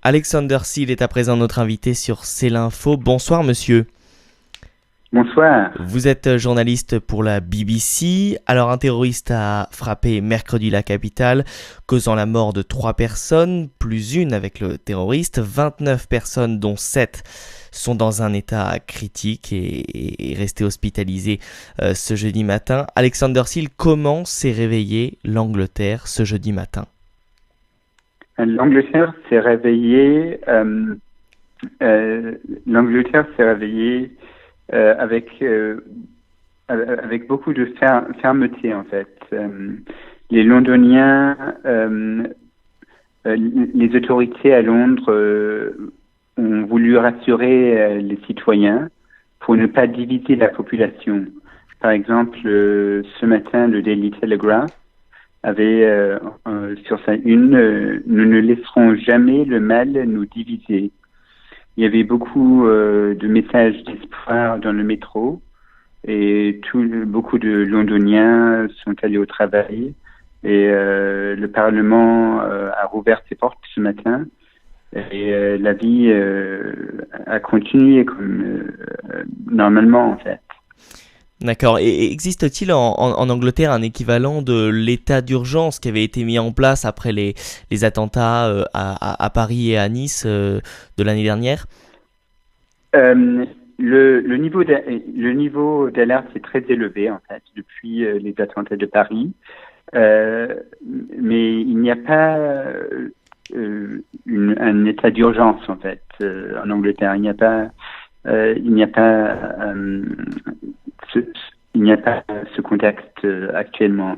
Alexander Seal est à présent notre invité sur C'est l'Info. Bonsoir monsieur. Bonsoir. Vous êtes journaliste pour la BBC. Alors un terroriste a frappé mercredi la capitale, causant la mort de 3 personnes, plus une avec le terroriste. 29 personnes dont 7 sont dans un état critique et restées hospitalisées ce jeudi matin. Alexander Seal, comment s'est réveillée l'Angleterre ce jeudi matin ? L'Angleterre s'est réveillée avec beaucoup de fermeté en fait. Les Londoniens, les autorités à Londres ont voulu rassurer les citoyens pour ne pas diviser la population. Par exemple, ce matin, le Daily Telegraph avait sur sa une nous ne laisserons jamais le mal nous diviser. Il y avait beaucoup de messages d'espoir dans le métro et beaucoup de Londoniens sont allés au travail et le Parlement a rouvert ses portes ce matin et la vie a continué comme normalement en fait. D'accord. Et existe-t-il en Angleterre un équivalent de l'état d'urgence qui avait été mis en place après les attentats à Paris et à Nice de l'année dernière ? Le niveau d'alerte est très élevé en fait depuis les attentats de Paris, mais il n'y a pas un état d'urgence en fait en Angleterre. Il n'y a pas ce contexte actuellement.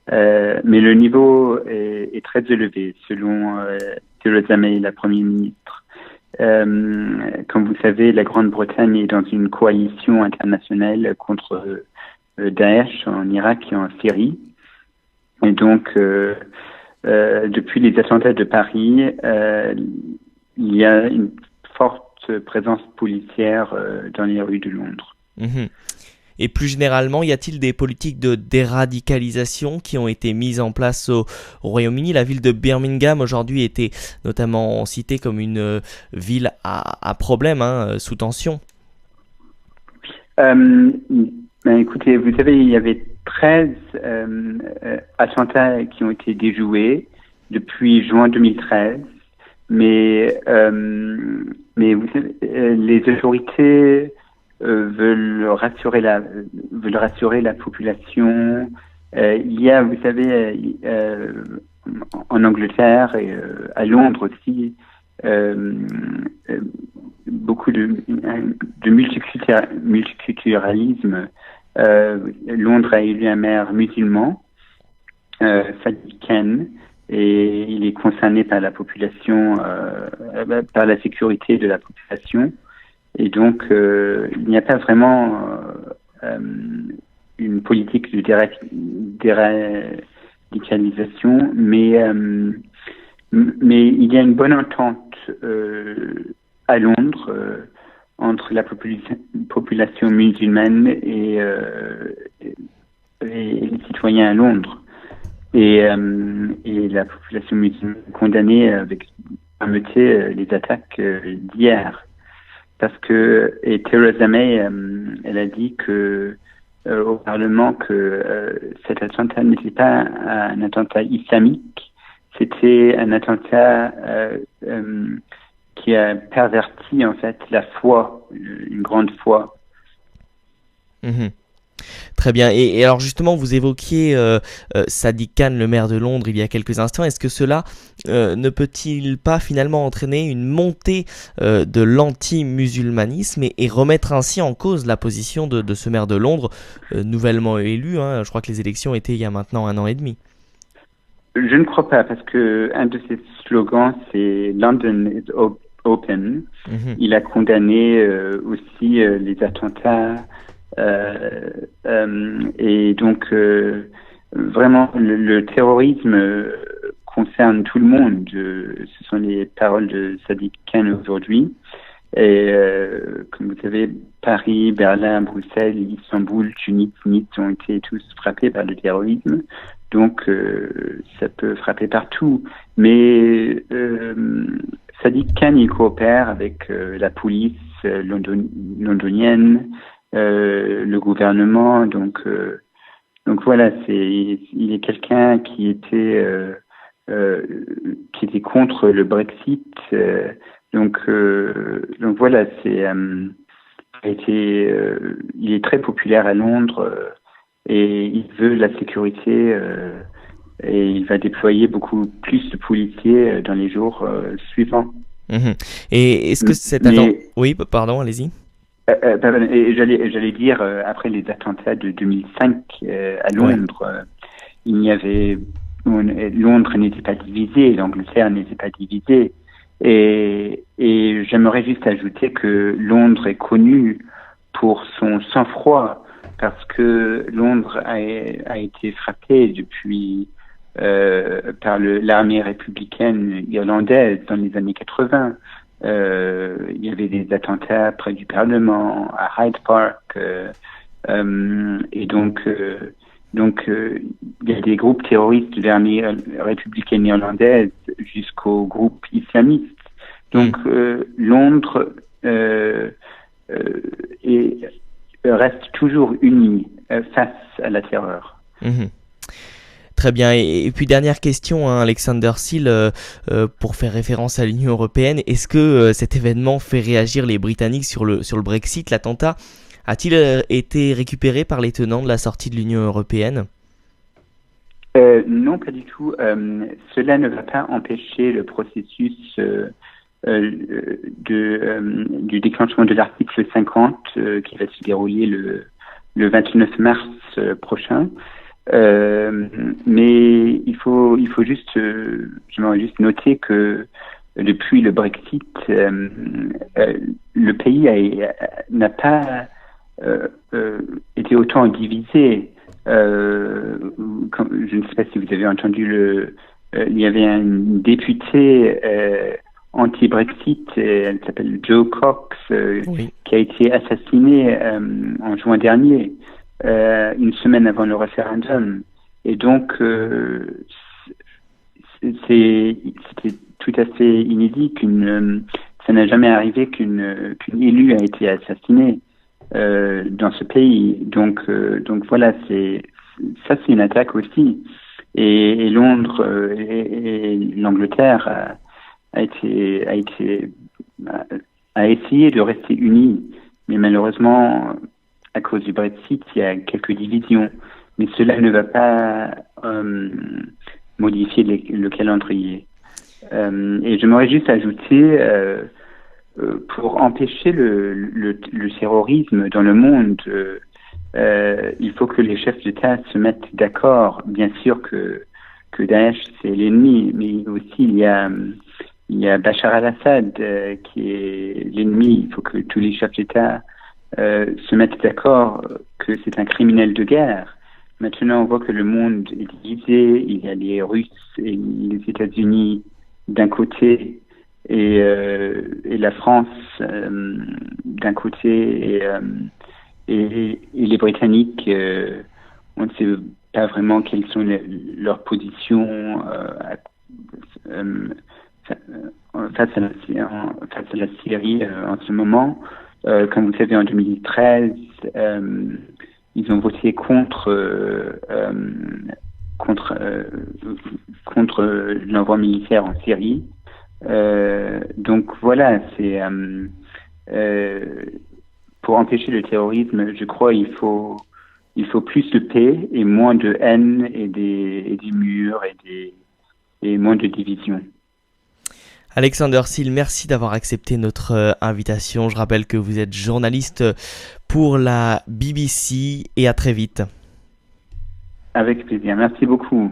Mais le niveau est très élevé selon Theresa May, la Première ministre. Comme vous savez, la Grande-Bretagne est dans une coalition internationale contre Daesh en Irak et en Syrie. Et donc, depuis les attentats de Paris, il y a une forte présence policière dans les rues de Londres. Mmh. Et plus généralement, y a-t-il des politiques de déradicalisation qui ont été mises en place au Royaume-Uni ? La ville de Birmingham aujourd'hui était notamment citée comme une ville à problème, sous tension. Écoutez, vous savez, il y avait 13 attentats qui ont été déjoués depuis juin 2013, mais vous savez, les autorités veulent rassurer la population. Il y a, vous savez, en Angleterre et à Londres aussi, beaucoup de multiculturalisme. Londres a élu un maire musulman, Sadiq Khan, et il est concerné par la population, par la sécurité de la population. Et donc, il n'y a pas vraiment une politique de déradicalisation, mais il y a une bonne entente à Londres entre la population musulmane et les citoyens à Londres. Et la population musulmane condamnée avec fermeté les attaques d'hier. Parce que Theresa May, elle a dit au Parlement que cet attentat n'était pas un attentat islamique, c'était un attentat qui a perverti en fait la foi, une grande foi. Mmh. Très bien. Et alors justement, vous évoquiez Sadiq Khan, le maire de Londres, il y a quelques instants. Est-ce que cela ne peut-il pas finalement entraîner une montée de l'anti-musulmanisme et remettre ainsi en cause la position de ce maire de Londres, nouvellement élu, je crois que les élections étaient il y a maintenant 1 an et demi. Je ne crois pas, parce que un de ses slogans, c'est « London is open ». Il a condamné aussi les attentats. Et donc, vraiment, le terrorisme concerne tout le monde. Ce sont les paroles de Sadiq Khan aujourd'hui. Et comme vous savez, Paris, Berlin, Bruxelles, Istanbul, Tunis, Nice ont été tous frappés par le terrorisme. Donc, ça peut frapper partout. Mais Sadiq Khan, il coopère avec la police londonienne, le gouvernement. Donc voilà, il est quelqu'un qui était contre le Brexit. Donc voilà, il est très populaire à Londres et il veut la sécurité et il va déployer beaucoup plus de policiers dans les jours suivants. Mhm. Et est-ce que cet attentat... Oui, pardon, allez-y. Et j'allais dire, après les attentats de 2005 à Londres, Londres n'était pas divisé, l'Angleterre n'était pas divisée. Et j'aimerais juste ajouter que Londres est connu pour son sang-froid, parce que Londres a été frappée depuis par l'armée républicaine irlandaise dans les années 80. Il y avait des attentats près du Parlement, à Hyde Park, et donc il y a des groupes terroristes de l'armée républicaine irlandaise jusqu'aux groupes islamistes. Donc Londres reste toujours uni face à la terreur. Mmh. Très bien. Et puis dernière question, hein, Alexander Seal, pour faire référence à l'Union européenne, est-ce que cet événement fait réagir les Britanniques sur le Brexit? L'attentat a-t-il été récupéré par les tenants de la sortie de l'Union européenne? Non, pas du tout. Cela ne va pas empêcher le processus du déclenchement de l'article 50 qui va se dérouler le 29 mars prochain. Mais j'aimerais juste noter que depuis le Brexit, le pays n'a pas été autant divisé. Je ne sais pas si vous avez entendu il y avait une députée anti-Brexit, elle s'appelle Jo Cox, oui, qui a été assassinée en juin dernier, une semaine avant le référendum. Et donc, c'était tout à fait inédit ça n'a jamais arrivé qu'une élue a été assassinée dans ce pays. Donc voilà, c'est une attaque aussi. Et Londres et l'Angleterre a essayé de rester unis, mais malheureusement, à cause du Brexit, il y a quelques divisions. Mais cela ne va pas modifier le calendrier. Et j'aimerais juste ajouter, pour empêcher le terrorisme dans le monde, il faut que les chefs d'État se mettent d'accord. Bien sûr que Daesh, c'est l'ennemi, mais aussi il y a Bachar al-Assad qui est l'ennemi. Il faut que tous les chefs d'État se mettent d'accord que c'est un criminel de guerre. Maintenant, on voit que le monde est divisé. Il y a les Russes et les États-Unis d'un côté et la France d'un côté et les Britanniques. On ne sait pas vraiment quelles sont leurs positions face à la Syrie en ce moment. Comme vous savez, en 2013, ils ont voté contre l'envoi militaire en Syrie. Donc voilà, c'est pour empêcher le terrorisme, je crois il faut plus de paix et moins de haine et des murs et moins de divisions. Alexander Seal, merci d'avoir accepté notre invitation. Je rappelle que vous êtes journaliste pour la BBC et à très vite. Avec plaisir, merci beaucoup.